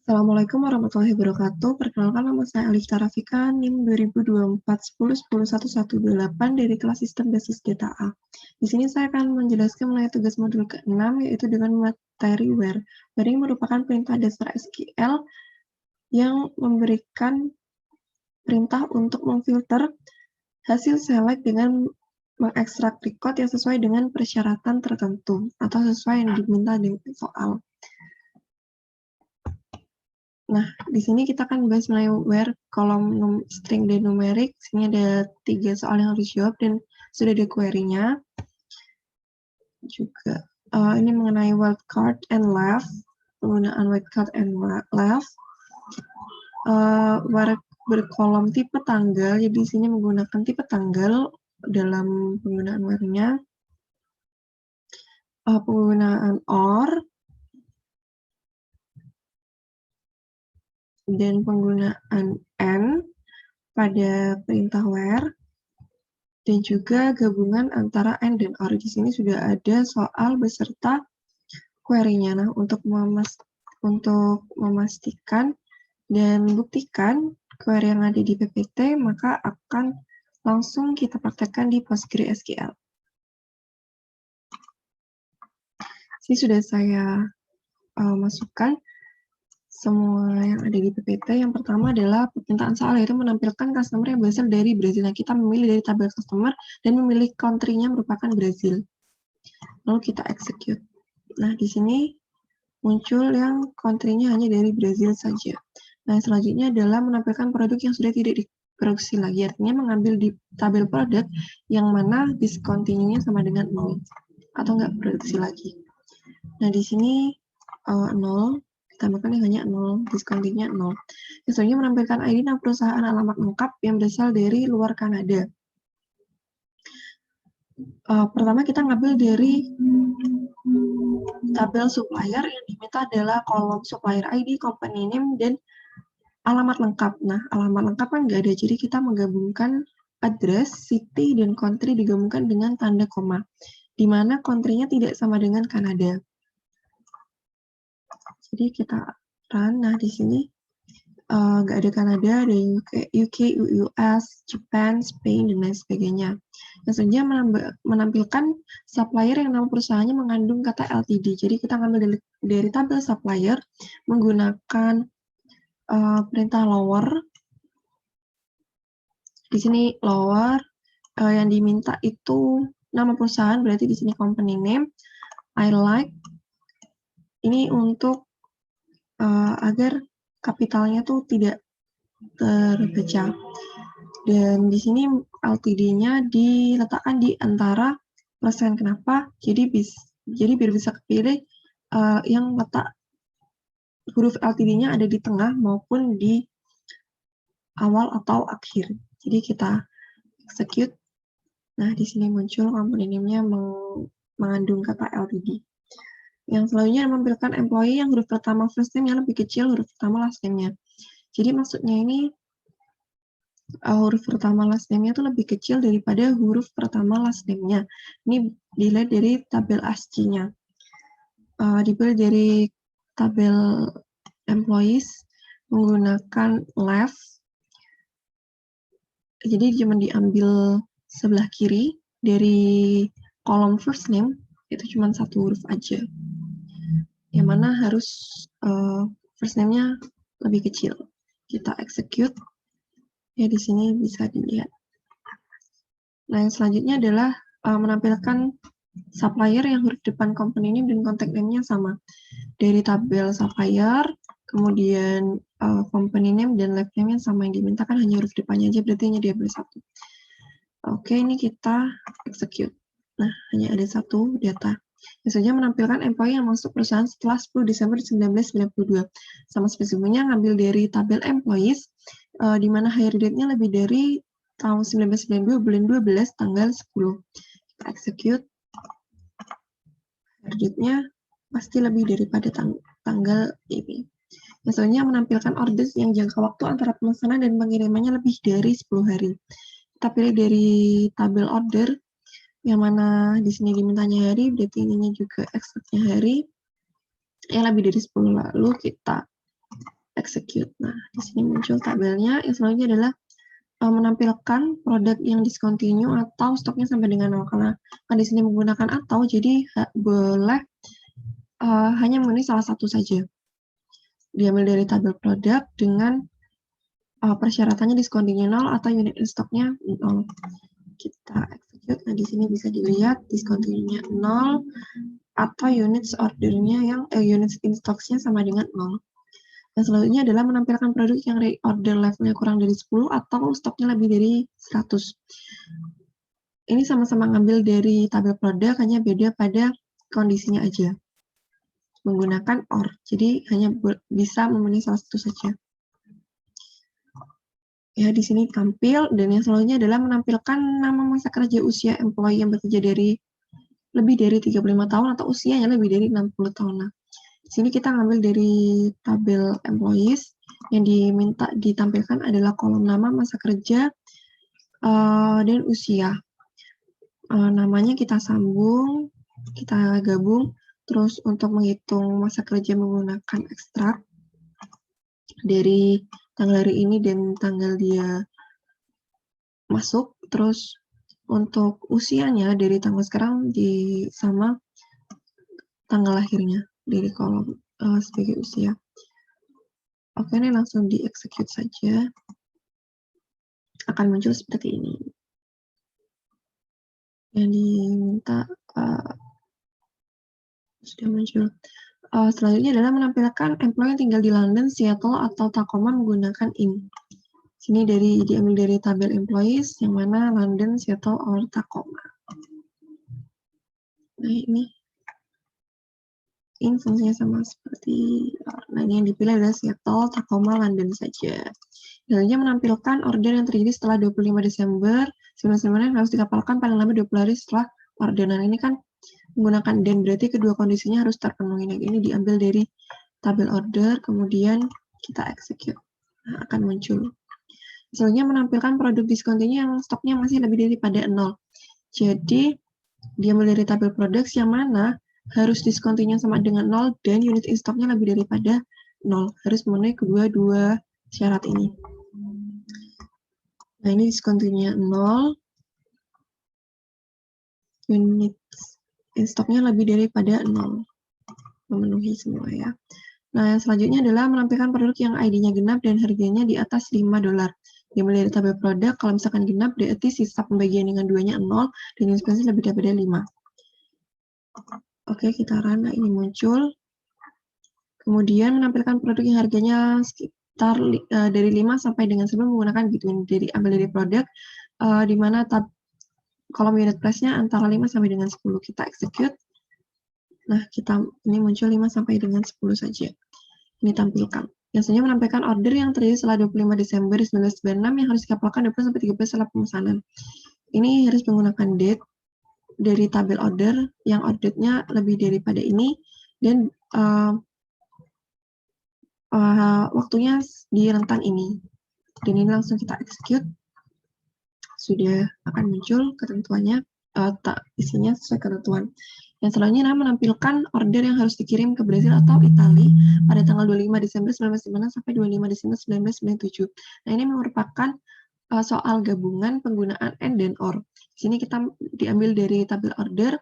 Assalamualaikum warahmatullahi wabarakatuh. Perkenalkan nama saya Alifta Rafika, NIM 2024 10 11 118 dari kelas Sistem Basis Data A. Di sini saya akan menjelaskan mengenai tugas modul ke-6, yaitu dengan materi where. Where ini merupakan perintah dasar SQL yang memberikan perintah untuk memfilter hasil select dengan mengekstrak record yang sesuai dengan persyaratan tertentu atau sesuai yang diminta di soal. Nah, di sini kita akan bahas mengenai where kolom string dan numerik. Di sini ada 3 soal yang harus dijawab dan sudah ada query-nya. Juga ini mengenai wildcard and left, penggunaan wildcard and left. Where berkolom tipe tanggal, jadi di sini menggunakan tipe tanggal dalam penggunaan where-nya. Penggunaan OR dan penggunaan AND pada perintah where, dan juga gabungan antara AND dan OR. Di sini sudah ada soal beserta query-nya. Nah, untuk memastikan dan buktikan query yang ada di PPT, maka akan langsung kita praktekkan di PostgreSQL. Sini sudah saya masukkan semua yang ada di PPT. Yang pertama adalah permintaan soal, yaitu menampilkan customer yang berasal dari Brazil. Nah, kita memilih dari tabel customer dan memilih country-nya merupakan Brazil. Lalu kita execute. Nah, di sini muncul yang country-nya hanya dari Brazil saja. Nah, selanjutnya adalah menampilkan produk yang sudah tidak diproduksi lagi. Artinya mengambil di tabel produk yang mana discontinue-nya sama dengan 0 atau nggak produksi lagi. Nah, di sini 0. Tambahkan yang hanya 0, discontinue-nya 0. Selanjutnya menampilkan ID nama perusahaan alamat lengkap yang berasal dari luar Kanada. Pertama kita ngambil dari tabel supplier, yang diminta adalah kolom supplier ID, company name, dan alamat lengkap. Nah, alamat lengkap kan nggak ada, jadi kita menggabungkan address, city, dan country digabungkan dengan tanda koma, di mana country-nya tidak sama dengan Kanada. Jadi kita run. Nah, di sini nggak ada Kanada, ada UK, US, Japan, Spain, dan lain sebagainya. Yang selanjutnya menampilkan supplier yang nama perusahaannya mengandung kata LTD. Jadi kita ngambil dari tabel supplier menggunakan perintah lower. Di sini lower yang diminta itu nama perusahaan, berarti di sini company name. I like ini untuk agar kapitalnya tuh tidak terpecah. Dan di sini LTD-nya diletakkan di antara persen. Kenapa? Jadi biar bisa kepilih yang letak huruf LTD-nya ada di tengah maupun di awal atau akhir. Jadi kita execute. Nah, di sini muncul company name-nya mengandung kata LTD. Yang selanjutnya menampilkan employee yang huruf pertama first name-nya lebih kecil huruf pertama last name-nya. Jadi maksudnya ini huruf pertama last name-nya itu lebih kecil daripada huruf pertama last name-nya. Ini dilihat dari tabel ASCII-nya. Dipilih dari tabel employees menggunakan left. Jadi cuma diambil sebelah kiri dari kolom first name, itu cuma satu huruf aja. Yang mana harus first name-nya lebih kecil. Kita execute. Ya, di sini bisa dilihat. Nah, yang selanjutnya adalah menampilkan supplier yang huruf depan company name dan contact name-nya sama. Dari tabel supplier, kemudian company name dan lab name-nya sama, yang dimintakan hanya huruf depannya aja, berarti hanya diambil satu. Oke, ini kita execute. Nah, hanya ada satu data. Biasanya menampilkan employee yang masuk perusahaan setelah 10 Desember 1992. Sama spesifiknya ngambil dari tabel employees, di mana hire date-nya lebih dari tahun 1992 bulan 12 tanggal 10. Kita execute. Hire date-nya pasti lebih daripada tanggal ini. Misalnya menampilkan orders yang jangka waktu antara pemesanan dan pengirimannya lebih dari 10 hari. Kita pilih dari tabel order, yang mana di sini dimintanya hari, berarti ininya juga ekstraknya hari, yang lebih dari 10. Lalu kita execute. Nah, di sini muncul tabelnya. Yang selanjutnya adalah menampilkan produk yang discontinue atau stoknya sampai dengan 0. Karena kan di sini menggunakan atau, jadi boleh hanya memenuhi salah satu saja. Diambil dari tabel produk dengan persyaratannya discontinue 0 atau unit in stock-nya 0. Kita execute. Nah, di sini bisa dilihat discontinue-nya 0 atau units order-nya yang units in stock-nya sama dengan 0. Dan selanjutnya adalah menampilkan produk yang reorder levelnya kurang dari 10 atau stoknya lebih dari 100. Ini sama-sama ngambil dari tabel produk, hanya beda pada kondisinya aja. Menggunakan OR, jadi hanya bisa memenuhi salah satu saja. Ya, di sini tampil, dan yang selanjutnya adalah menampilkan nama masa kerja usia employee yang bekerja dari lebih dari 35 tahun atau usianya lebih dari 60 tahun. Nah, di sini kita ngambil dari tabel employees, yang diminta ditampilkan adalah kolom nama, masa kerja, dan usia. Namanya kita sambung, kita gabung, terus untuk menghitung masa kerja menggunakan ekstrak dari tanggal hari ini dan tanggal dia masuk, terus untuk usianya dari tanggal sekarang sama tanggal lahirnya dari kolom sebagai usia. Oke, ini langsung di-execute saja. Akan muncul seperti ini. Yang diminta sudah muncul. Selanjutnya adalah menampilkan employee yang tinggal di London, Seattle, atau Tacoma menggunakan IN. Sini diambil dari tabel employees, yang mana London, Seattle, or Tacoma. Nah, ini IN fungsinya sama seperti, nah ini yang dipilih adalah Seattle, Tacoma, London saja. Selanjutnya menampilkan order yang terjadi setelah 25 Desember 1999 harus dikapalkan paling lambat 20 hari setelah order. Nah, ini kan menggunakan dan, berarti kedua kondisinya harus terpenuhi. Nah, ini diambil dari tabel order, kemudian kita execute. Nah, akan muncul. Selanjutnya menampilkan produk discontinue yang stoknya masih lebih daripada 0. Jadi, diambil dari tabel produk yang mana harus discontinue sama dengan 0 dan unit in stocknya lebih daripada 0. Harus memenuhi kedua-dua syarat ini. Nah, ini discontinue 0. Unit in stocknya lebih daripada 0. Memenuhi semua ya. Nah, yang selanjutnya adalah menampilkan produk yang ID-nya genap dan harganya di atas $5. Dimulai dari tabel produk, kalau misalkan genap, berarti sisa pembagian dengan 2-nya 0, dan unit price lebih daripada 5. Oke, kita run. Nah, ini muncul. Kemudian menampilkan produk yang harganya sekitar dari 5 sampai dengan 10 menggunakan between. Ambil dari produk, di mana kolom unit price-nya antara 5 sampai dengan 10. Kita execute. Nah, ini muncul 5 sampai dengan 10 saja. Ini tampilkan. Yang selanjutnya menampilkan order yang terjadi setelah 25 Desember 1996 yang harus dikapalkan 20 sampai 30 setelah pemesanan. Ini harus menggunakan date dari tabel order yang ordernya lebih daripada ini, dan waktunya di rentang ini. Dan ini langsung kita execute. Sudah akan muncul ketentuannya, isinya sesuai ketentuan. Yang selanjutnya menampilkan order yang harus dikirim ke Brazil atau Italia pada tanggal 25 Desember 1996 sampai 25 Desember 1997. Nah, ini merupakan soal gabungan penggunaan and dan or. Di sini kita diambil dari tabel order,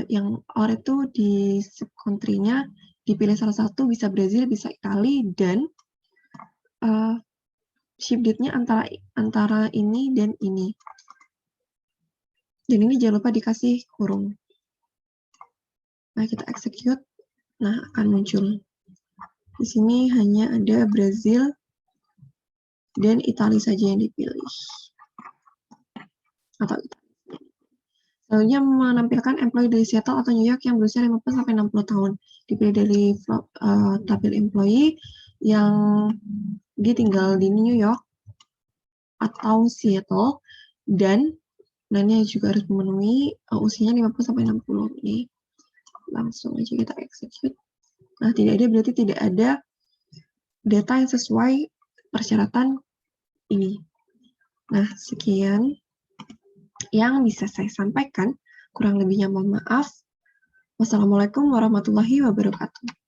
yang or itu di country-nya dipilih salah satu, bisa Brazil, bisa Italia, dan ship date-nya antara ini dan ini. Dan ini jangan lupa dikasih kurung. Nah, kita execute. Nah, akan muncul. Di sini hanya ada Brazil dan Italia saja yang dipilih. Atau Italia. Selanjutnya menampilkan employee dari Seattle atau New York yang berusia 50 sampai 60 tahun. Dipilih dari tabel employee yang dia tinggal di New York atau Seattle, dan ini juga harus memenuhi usianya 50 sampai 60. Ini langsung aja kita execute. Nah, tidak ada, berarti tidak ada data yang sesuai persyaratan ini. Nah, sekian yang bisa saya sampaikan. Kurang lebihnya mohon maaf. Wassalamualaikum warahmatullahi wabarakatuh.